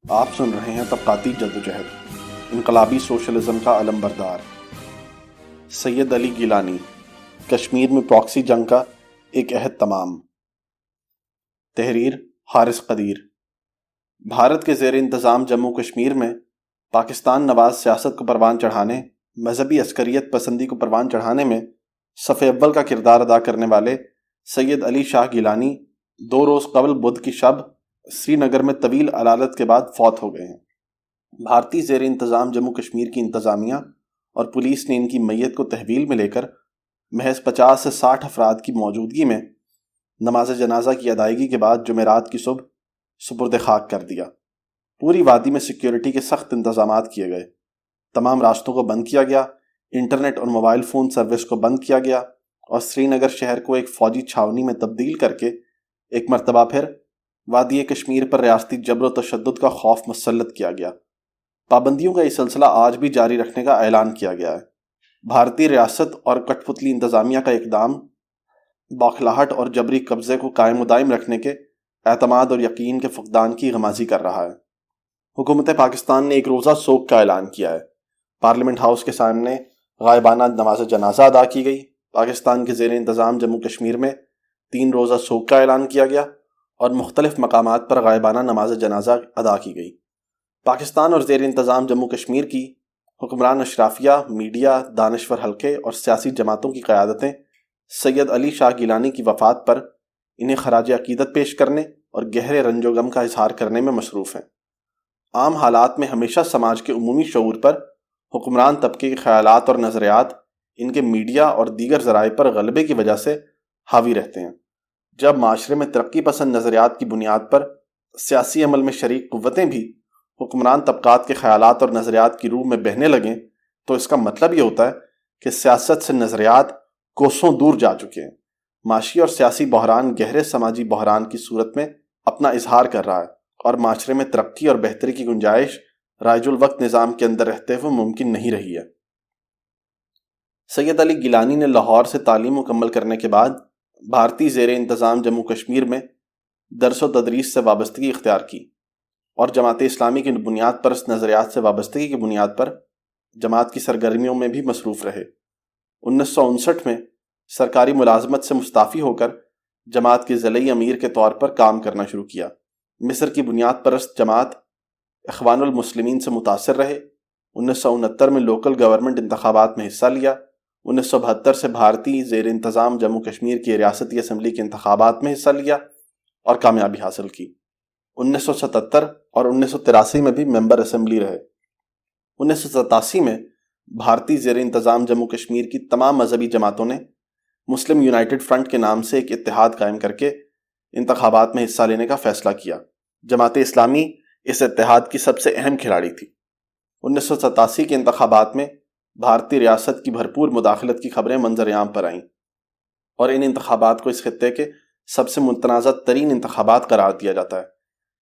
آپ سن رہے ہیں طبقاتی جدوجہد، انقلابی سوشلزم کا علم بردار سید علی گیلانی۔ کشمیر میں پراکسی جنگ کا ایک عہد تمام۔ تحریر حارث قدیر۔ بھارت کے زیر انتظام جموں کشمیر میں پاکستان نواز سیاست کو پروان چڑھانے، مذہبی عسکریت پسندی کو پروان چڑھانے میں صف اول کا کردار ادا کرنے والے سید علی شاہ گیلانی 2 روز قبل بدھ کی شب سری نگر میں طویل علالت کے بعد فوت ہو گئے ہیں۔ بھارتی زیر انتظام جموں کشمیر کی انتظامیہ اور پولیس نے ان کی میت کو تحویل میں لے کر محض 50 سے 60 افراد کی موجودگی میں نماز جنازہ کی ادائیگی کے بعد جمعرات کی صبح سپرد خاک کر دیا۔ پوری وادی میں سیکیورٹی کے سخت انتظامات کیے گئے، تمام راستوں کو بند کیا گیا، انٹرنیٹ اور موبائل فون سروس کو بند کیا گیا اور سری نگر شہر کو ایک فوجی چھاونی میں تبدیل کر کے ایک مرتبہ پھر وادی کشمیر پر ریاستی جبر و تشدد کا خوف مسلط کیا گیا۔ پابندیوں کا یہ سلسلہ آج بھی جاری رکھنے کا اعلان کیا گیا ہے۔ بھارتی ریاست اور کٹ پتلی انتظامیہ کا اقدام بوکھلاہٹ اور جبری قبضے کو قائم و دائم رکھنے کے اعتماد اور یقین کے فقدان کی غمازی کر رہا ہے۔ حکومت پاکستان نے ایک روزہ سوگ کا اعلان کیا ہے۔ پارلیمنٹ ہاؤس کے سامنے غائبانہ نماز جنازہ ادا کی گئی۔ پاکستان کے زیر انتظام جموں کشمیر میں 3 روزہ سوگ کا اعلان کیا گیا اور مختلف مقامات پر غائبانہ نماز جنازہ ادا کی گئی۔ پاکستان اور زیر انتظام جموں کشمیر کی حکمران اشرافیہ، میڈیا، دانشور حلقے اور سیاسی جماعتوں کی قیادتیں سید علی شاہ گیلانی کی وفات پر انہیں خراج عقیدت پیش کرنے اور گہرے رنج و غم کا اظہار کرنے میں مصروف ہیں۔ عام حالات میں ہمیشہ سماج کے عمومی شعور پر حکمران طبقے کے خیالات اور نظریات ان کے میڈیا اور دیگر ذرائع پر غلبے کی وجہ سے حاوی رہتے ہیں۔ جب معاشرے میں ترقی پسند نظریات کی بنیاد پر سیاسی عمل میں شریک قوتیں بھی حکمران طبقات کے خیالات اور نظریات کی روح میں بہنے لگیں تو اس کا مطلب یہ ہوتا ہے کہ سیاست سے نظریات کوسوں دور جا چکے ہیں۔ معاشی اور سیاسی بحران گہرے سماجی بحران کی صورت میں اپنا اظہار کر رہا ہے اور معاشرے میں ترقی اور بہتری کی گنجائش رائج الوقت نظام کے اندر رہتے ہوئے ممکن نہیں رہی ہے۔ سید علی گیلانی نے لاہور سے تعلیم مکمل کرنے کے بعد بھارتی زیر انتظام جموں کشمیر میں درس و تدریس سے وابستگی اختیار کی اور جماعت اسلامی کی بنیاد پرست نظریات سے وابستگی کی بنیاد پر جماعت کی سرگرمیوں میں بھی مصروف رہے۔ 1959 میں سرکاری ملازمت سے مستعفی ہو کر جماعت کے ضلعی امیر کے طور پر کام کرنا شروع کیا۔ مصر کی بنیاد پرست جماعت اخوان المسلمین سے متاثر رہے۔ 1969 میں لوکل گورنمنٹ انتخابات میں حصہ لیا۔ 1972 سے بھارتی زیر انتظام جموں کشمیر کی ریاستی اسمبلی کے انتخابات میں حصہ لیا اور کامیابی حاصل کی۔ 1977 اور 1983 میں بھی ممبر اسمبلی رہے۔ 1987 میں بھارتی زیر انتظام جموں کشمیر کی تمام مذہبی جماعتوں نے مسلم یونائٹڈ فرنٹ کے نام سے ایک اتحاد قائم کر کے انتخابات میں حصہ لینے کا فیصلہ کیا۔ جماعت اسلامی اس اتحاد کی سب سے اہم کھلاڑی تھی۔ 1987 کے انتخابات میں بھارتی ریاست کی بھرپور مداخلت کی خبریں منظر عام پر آئیں اور ان انتخابات کو اس خطے کے سب سے متنازع ترین انتخابات قرار دیا جاتا ہے۔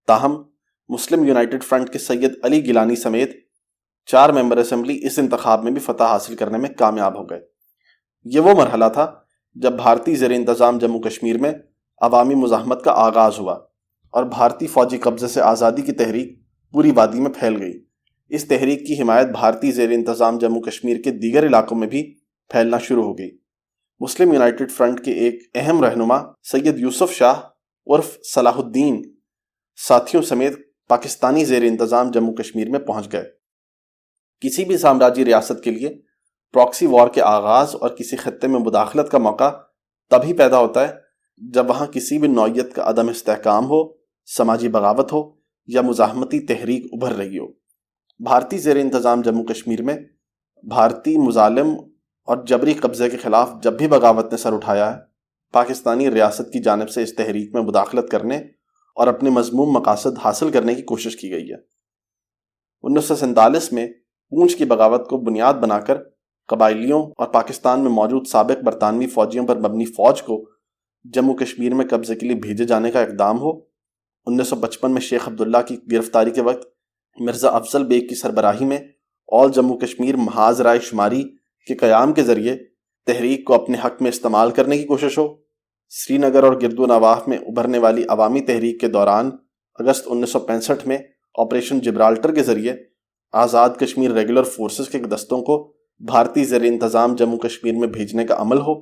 تاہم مسلم یونائٹڈ فرنٹ کے سید علی گیلانی سمیت 4 ممبر اسمبلی اس انتخاب میں بھی فتح حاصل کرنے میں کامیاب ہو گئے۔ یہ وہ مرحلہ تھا جب بھارتی زیر انتظام جموں کشمیر میں عوامی مزاحمت کا آغاز ہوا اور بھارتی فوجی قبضے سے آزادی کی تحریک پوری وادی میں پھیل گئی۔ اس تحریک کی حمایت بھارتی زیر انتظام جموں کشمیر کے دیگر علاقوں میں بھی پھیلنا شروع ہو گئی۔ مسلم یونائٹڈ فرنٹ کے ایک اہم رہنما سید یوسف شاہ عرف صلاح الدین ساتھیوں سمیت پاکستانی زیر انتظام جموں کشمیر میں پہنچ گئے۔ کسی بھی سامراجی ریاست کے لیے پراکسی وار کے آغاز اور کسی خطے میں مداخلت کا موقع تبھی پیدا ہوتا ہے جب وہاں کسی بھی نوعیت کا عدم استحکام ہو، سماجی بغاوت ہو یا مزاحمتی تحریک ابھر رہی ہو۔ بھارتی زیر انتظام جموں کشمیر میں بھارتی مظالم اور جبری قبضے کے خلاف جب بھی بغاوت نے سر اٹھایا ہے، پاکستانی ریاست کی جانب سے اس تحریک میں مداخلت کرنے اور اپنے مذموم مقاصد حاصل کرنے کی کوشش کی گئی ہے۔ 1947 میں پونچھ کی بغاوت کو بنیاد بنا کر قبائلیوں اور پاکستان میں موجود سابق برطانوی فوجیوں پر مبنی فوج کو جموں کشمیر میں قبضے کے لیے بھیجے جانے کا اقدام ہو۔ 1955 میں شیخ عبداللہ کی گرفتاری کے وقت مرزا افضل بیگ کی سربراہی میں آل جموں کشمیر محاذ رائے شماری کے قیام کے ذریعے تحریک کو اپنے حق میں استعمال کرنے کی کوشش ہو۔ سری نگر اور گرد و نواح میں ابھرنے والی عوامی تحریک کے دوران اگست 1965 میں آپریشن جبرالٹر کے ذریعے آزاد کشمیر ریگولر فورسز کے دستوں کو بھارتی زیر انتظام جموں کشمیر میں بھیجنے کا عمل ہو،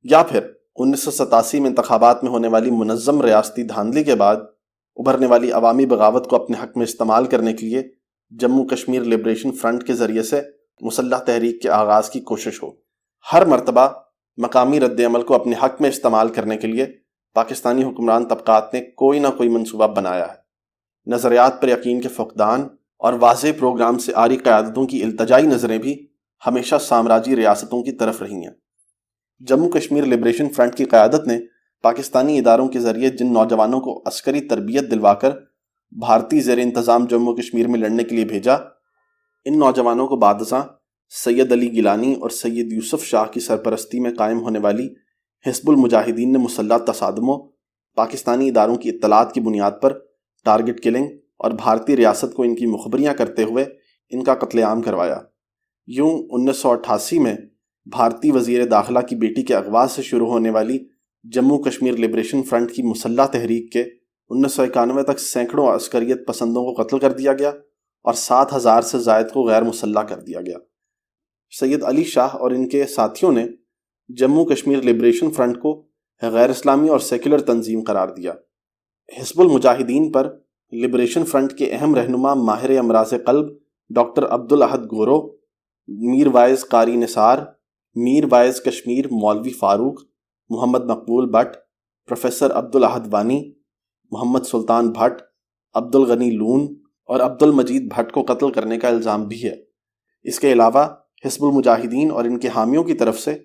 یا پھر 1987 میں انتخابات میں ہونے والی منظم ریاستی دھاندلی کے بعد ابھرنے والی عوامی بغاوت کو اپنے حق میں استعمال کرنے کے لیے جموں کشمیر لبریشن فرنٹ کے ذریعے سے مسلح تحریک کے آغاز کی کوشش ہو۔ ہر مرتبہ مقامی رد عمل کو اپنے حق میں استعمال کرنے کے لیے پاکستانی حکمران طبقات نے کوئی نہ کوئی منصوبہ بنایا ہے۔ نظریات پر یقین کے فقدان اور واضح پروگرام سے آری قیادتوں کی التجائی نظریں بھی ہمیشہ سامراجی ریاستوں کی طرف رہی ہیں۔ جموں کشمیر لبریشن فرنٹ کی قیادت نے پاکستانی اداروں کے ذریعے جن نوجوانوں کو عسکری تربیت دلوا کر بھارتی زیر انتظام جموں کشمیر میں لڑنے کے لیے بھیجا، ان نوجوانوں کو بعد ازاں سید علی گیلانی اور سید یوسف شاہ کی سرپرستی میں قائم ہونے والی حزب المجاہدین نے مسلح تصادموں، پاکستانی اداروں کی اطلاعات کی بنیاد پر ٹارگٹ کلنگ اور بھارتی ریاست کو ان کی مخبریاں کرتے ہوئے ان کا قتل عام کروایا۔ یوں 1988 میں بھارتی وزیر داخلہ کی بیٹی کے اغوا سے شروع ہونے والی جموں کشمیر لبریشن فرنٹ کی مسلح تحریک کے 1991 تک سینکڑوں عسکریت پسندوں کو قتل کر دیا گیا اور 7,000 سے زائد کو غیر مسلح کر دیا گیا۔ سید علی شاہ اور ان کے ساتھیوں نے جموں کشمیر لبریشن فرنٹ کو غیر اسلامی اور سیکولر تنظیم قرار دیا۔ حزب المجاہدین پر لبریشن فرنٹ کے اہم رہنما ماہر امراض قلب ڈاکٹر عبدالاحد گورو، میر وائز قاری نثار، میر وائز کشمیر مولوی فاروق، محمد مقبول بٹ، پروفیسر عبدالاحد وانی، محمد سلطان بھٹ، عبدالغنی لون اور عبدالمجید بھٹ کو قتل کرنے کا الزام بھی ہے۔ اس کے علاوہ حزب المجاہدین اور ان کے حامیوں کی طرف سے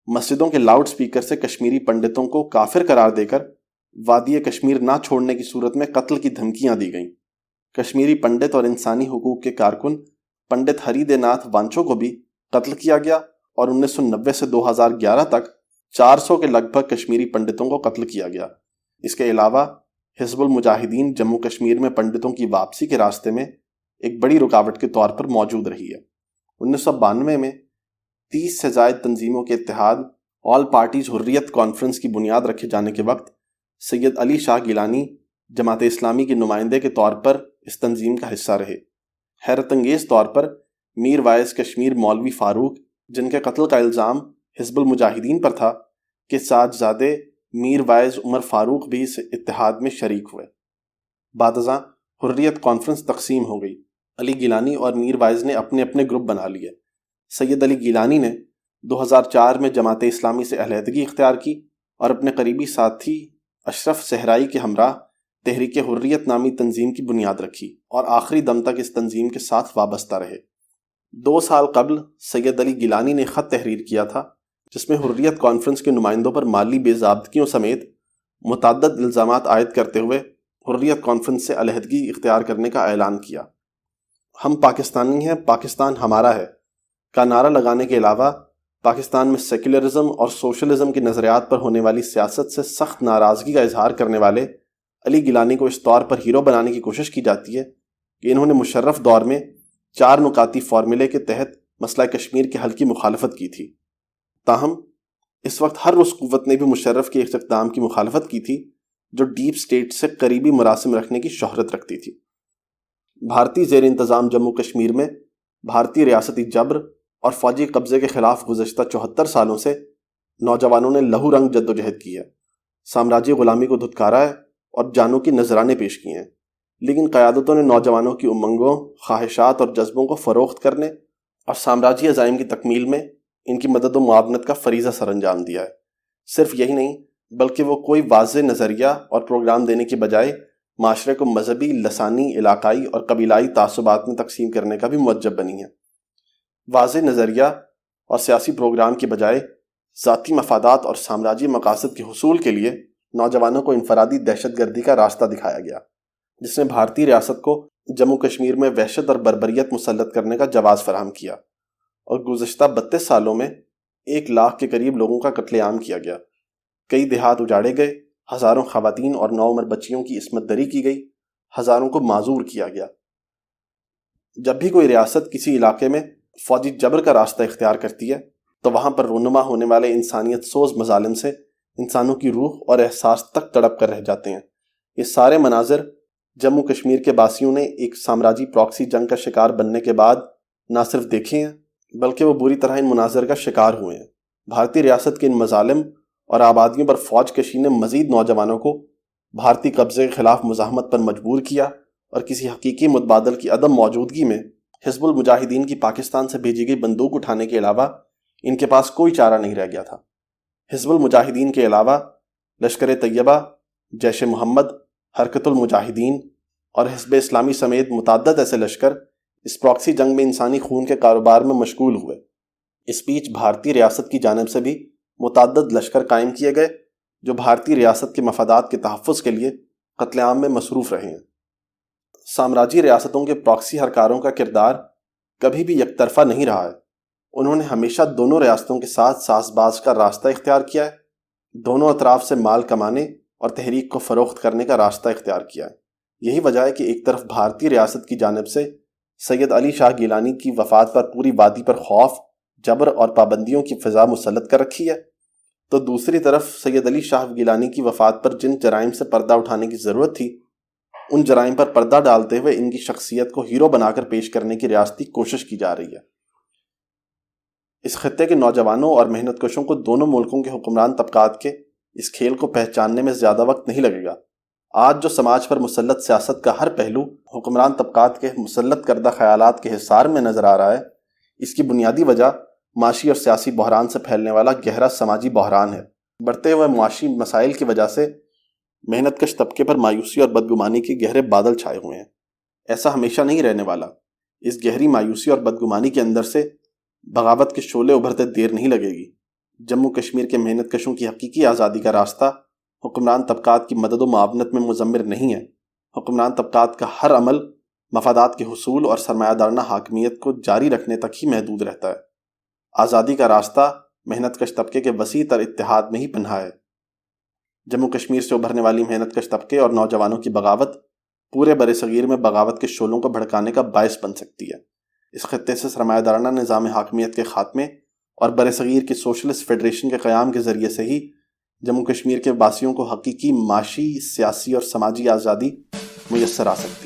مسجدوں کے لاؤڈ سپیکر سے کشمیری پنڈتوں کو کافر قرار دے کر وادی کشمیر نہ چھوڑنے کی صورت میں قتل کی دھمکیاں دی گئیں۔ کشمیری پنڈت اور انسانی حقوق کے کارکن پنڈت ہری دے ناتھ وانچو کو بھی قتل کیا گیا اور 1990 سے 2011 تک 400 کے لگ بھگ کشمیری پنڈتوں کو قتل کیا گیا۔ اس کے علاوہ حزب المجاہدین جموں کشمیر میں پنڈتوں کی واپسی کے راستے میں ایک بڑی رکاوٹ کے طور پر موجود رہی ہے۔ 1992 میں 30 سے زائد تنظیموں کے اتحاد آل پارٹیز حریت کانفرنس کی بنیاد رکھے جانے کے وقت سید علی شاہ گیلانی جماعت اسلامی کے نمائندے کے طور پر اس تنظیم کا حصہ رہے۔ حیرت انگیز طور پر میر وائز کشمیر مولوی فاروق، جن کے قتل کا الزام حزب المجاہدین پر تھا، کے صاحبزادے میر وائز عمر فاروق بھی اس اتحاد میں شریک ہوئے۔ بعد ازاں حریت کانفرنس تقسیم ہو گئی۔ علی گیلانی اور میر وائز نے اپنے اپنے گروپ بنا لیے۔ سید علی گیلانی نے 2004 میں جماعت اسلامی سے علیحدگی اختیار کی اور اپنے قریبی ساتھی اشرف صحرائی کے ہمراہ تحریک حریت نامی تنظیم کی بنیاد رکھی اور آخری دم تک اس تنظیم کے ساتھ وابستہ رہے۔ 2 سال قبل سید علی گیلانی نے خط تحریر کیا تھا جس میں حریت کانفرنس کے نمائندوں پر مالی بے ضابطگیوں سمیت متعدد الزامات عائد کرتے ہوئے حریت کانفرنس سے علیحدگی اختیار کرنے کا اعلان کیا۔ ہم پاکستانی ہیں، پاکستان ہمارا ہے کا نعرہ لگانے کے علاوہ پاکستان میں سیکولرزم اور سوشلزم کے نظریات پر ہونے والی سیاست سے سخت ناراضگی کا اظہار کرنے والے علی گیلانی کو اس طور پر ہیرو بنانے کی کوشش کی جاتی ہے کہ انہوں نے مشرف دور میں 4 نکاتی فارمولے کے تحت مسئلہ کشمیر کے حل کی مخالفت کی تھی۔ تاہم اس وقت ہر اس قوت نے بھی مشرف کے اقدام کی مخالفت کی تھی جو ڈیپ سٹیٹ سے قریبی مراسم رکھنے کی شہرت رکھتی تھی۔ بھارتی زیر انتظام جموں کشمیر میں بھارتی ریاستی جبر اور فوجی قبضے کے خلاف گزشتہ 74 سالوں سے نوجوانوں نے لہو رنگ جدوجہد کی ہے، سامراجی غلامی کو دھتکارا ہے اور جانوں کی نذرانے پیش کیے ہیں، لیکن قیادتوں نے نوجوانوں کی امنگوں، خواہشات اور جذبوں کو فروخت کرنے اور سامراجی عزائم کی تکمیل میں ان کی مدد و معاونت کا فریضہ سر انجام دیا ہے۔ صرف یہی نہیں بلکہ وہ کوئی واضح نظریہ اور پروگرام دینے کے بجائے معاشرے کو مذہبی، لسانی، علاقائی اور قبیلائی تعصبات میں تقسیم کرنے کا بھی موجب بنی ہے۔ واضح نظریہ اور سیاسی پروگرام کے بجائے ذاتی مفادات اور سامراجی مقاصد کے حصول کے لیے نوجوانوں کو انفرادی دہشت گردی کا راستہ دکھایا گیا، جس نے بھارتی ریاست کو جموں کشمیر میں وحشت اور بربریت مسلط کرنے کا جواز فراہم کیا، اور گزشتہ 32 سالوں میں 1 لاکھ کے قریب لوگوں کا قتل عام کیا گیا۔ کئی دیہات اجاڑے گئے، ہزاروں خواتین اور نوعمر بچیوں کی عصمت دری کی گئی، ہزاروں کو معذور کیا گیا۔ جب بھی کوئی ریاست کسی علاقے میں فوجی جبر کا راستہ اختیار کرتی ہے تو وہاں پر رونما ہونے والے انسانیت سوز مظالم سے انسانوں کی روح اور احساس تک تڑپ کر رہ جاتے ہیں۔ یہ سارے مناظر جموں کشمیر کے باسیوں نے ایک سامراجی پراکسی جنگ کا شکار بننے کے بعد نہ صرف دیکھے ہیں بلکہ وہ بری طرح ان مناظر کا شکار ہوئے ہیں۔ بھارتی ریاست کے ان مظالم اور آبادیوں پر فوج کشی نے مزید نوجوانوں کو بھارتی قبضے کے خلاف مزاحمت پر مجبور کیا اور کسی حقیقی متبادل کی عدم موجودگی میں حزب المجاہدین کی پاکستان سے بھیجی گئی بندوق اٹھانے کے علاوہ ان کے پاس کوئی چارہ نہیں رہ گیا تھا۔ حزب المجاہدین کے علاوہ لشکر طیبہ، جیش محمد، حرکت المجاہدین اور حزب اسلامی سمیت متعدد ایسے لشکر اس پراکسی جنگ میں انسانی خون کے کاروبار میں مشغول ہوئے۔ اس بیچ بھارتی ریاست کی جانب سے بھی متعدد لشکر قائم کیے گئے جو بھارتی ریاست کے مفادات کے تحفظ کے لیے قتل عام میں مصروف رہے ہیں۔ سامراجی ریاستوں کے پراکسی ہرکاروں کا کردار کبھی بھی یک طرفہ نہیں رہا ہے۔ انہوں نے ہمیشہ دونوں ریاستوں کے ساتھ ساز باز کا راستہ اختیار کیا ہے، دونوں اطراف سے مال کمانے اور تحریک کو فروخت کرنے کا راستہ اختیار کیا ہے۔ یہی وجہ ہے کہ ایک طرف بھارتی ریاست کی جانب سے سید علی شاہ گیلانی کی وفات پر پوری وادی پر خوف، جبر اور پابندیوں کی فضا مسلط کر رکھی ہے، تو دوسری طرف سید علی شاہ گیلانی کی وفات پر جن جرائم سے پردہ اٹھانے کی ضرورت تھی ان جرائم پر پردہ ڈالتے ہوئے ان کی شخصیت کو ہیرو بنا کر پیش کرنے کی ریاستی کوشش کی جا رہی ہے۔ اس خطے کے نوجوانوں اور محنت کشوں کو دونوں ملکوں کے حکمران طبقات کے اس کھیل کو پہچاننے میں زیادہ وقت نہیں لگے گا۔ آج جو سماج پر مسلط سیاست کا ہر پہلو حکمران طبقات کے مسلط کردہ خیالات کے حصار میں نظر آ رہا ہے، اس کی بنیادی وجہ معاشی اور سیاسی بحران سے پھیلنے والا گہرا سماجی بحران ہے۔ بڑھتے ہوئے معاشی مسائل کی وجہ سے محنت کش طبقے پر مایوسی اور بدگمانی کے گہرے بادل چھائے ہوئے ہیں۔ ایسا ہمیشہ نہیں رہنے والا۔ اس گہری مایوسی اور بدگمانی کے اندر سے بغاوت کے شعلے ابھرتے دیر نہیں لگے گی۔ جموں کشمیر کے محنت کشوں کی حقیقی آزادی کا راستہ حکمران طبقات کی مدد و معاونت میں مضمر نہیں ہے۔ حکمران طبقات کا ہر عمل مفادات کے حصول اور سرمایہ دارانہ حاکمیت کو جاری رکھنے تک ہی محدود رہتا ہے۔ آزادی کا راستہ محنت کش طبقے کے وسیع تر اتحاد میں ہی پنہا ہے۔ جموں کشمیر سے ابھرنے والی محنت کش طبقے اور نوجوانوں کی بغاوت پورے برصغیر میں بغاوت کے شعلوں کو بھڑکانے کا باعث بن سکتی ہے۔ اس خطے سے سرمایہ دارانہ نظام حاکمیت کے خاتمے اور برصغیر کی سوشلسٹ فیڈریشن کے قیام کے ذریعے سے ہی جموں کشمیر کے باسیوں کو حقیقی معاشی، سیاسی اور سماجی آزادی میسر آ سکتی ہے۔